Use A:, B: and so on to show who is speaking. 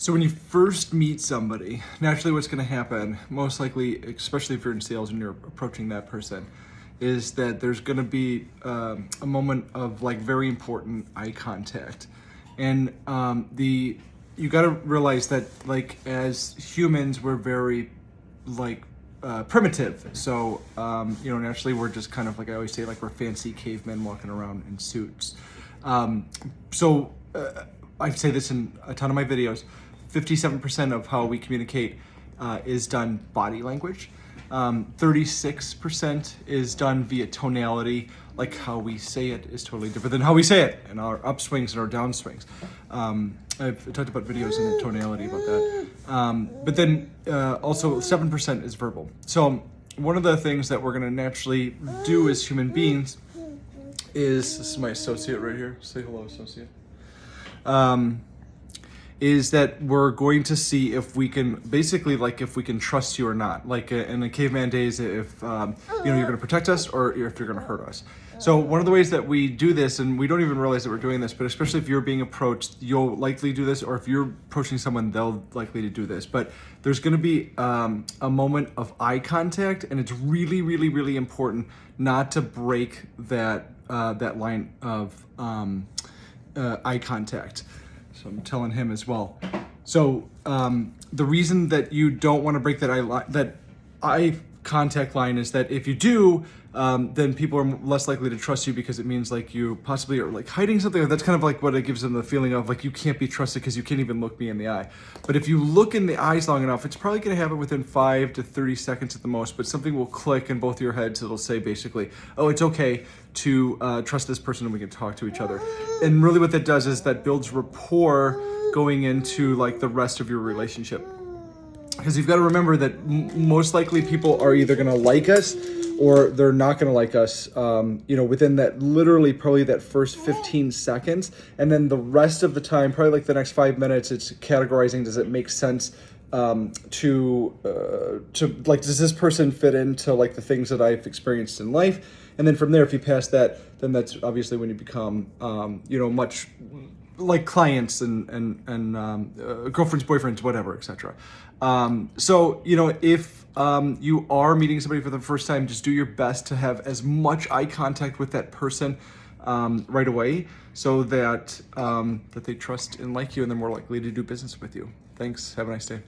A: So when you first meet somebody, naturally what's going to happen, most likely, especially if you're in sales and you're approaching that person, is that there's going to be a moment of like very important eye contact. And you got to realize that like as humans, we're very like primitive. So, naturally we're just kind of like I always say, like we're fancy cavemen walking around in suits. I say this in a ton of my videos. 57% of how we communicate is done body language. 36% is done via tonality, like how we say it is totally different than how we say it, and our upswings and our downswings. I've talked about videos and the tonality about that. But then also 7% is verbal. So one of the things that we're gonna naturally do as human beings this is my associate right here. Say hello, associate. Is that we're going to see if we can basically if we can trust you or not. Like in the caveman days, if you're going to protect us or if you're going to hurt us. So one of the ways that we do this, and we don't even realize that we're doing this, but especially if you're being approached, you'll likely do this, or if you're approaching someone, they'll likely to do this. But there's going to be a moment of eye contact, and it's really, really, really important not to break that line of eye contact. So I'm telling him as well. So the reason that you don't want to break that eye contact line is that if you do, then people are less likely to trust you, because it means like you possibly are like hiding something. That's kind of like what it gives them the feeling of like you can't be trusted because you can't even look me in the eye. But if you look in the eyes long enough, it's probably going to happen within 5 to 30 seconds at the most, but something will click in both your heads. It'll say basically, oh, it's okay to trust this person and we can talk to each other. And really what that does is that builds rapport going into like the rest of your relationship. Because you've got to remember that most likely people are either going to like us or they're not going to like us, within that literally probably that first 15 seconds. And then the rest of the time, probably like the next 5 minutes, it's categorizing, does it make sense to does this person fit into like the things that I've experienced in life? And then from there, if you pass that, then that's obviously when you become, much like clients and girlfriends, boyfriends, whatever, etc. If you are meeting somebody for the first time, just do your best to have as much eye contact with that person right away, so that they trust and like you, and they're more likely to do business with you. Thanks. Have a nice day.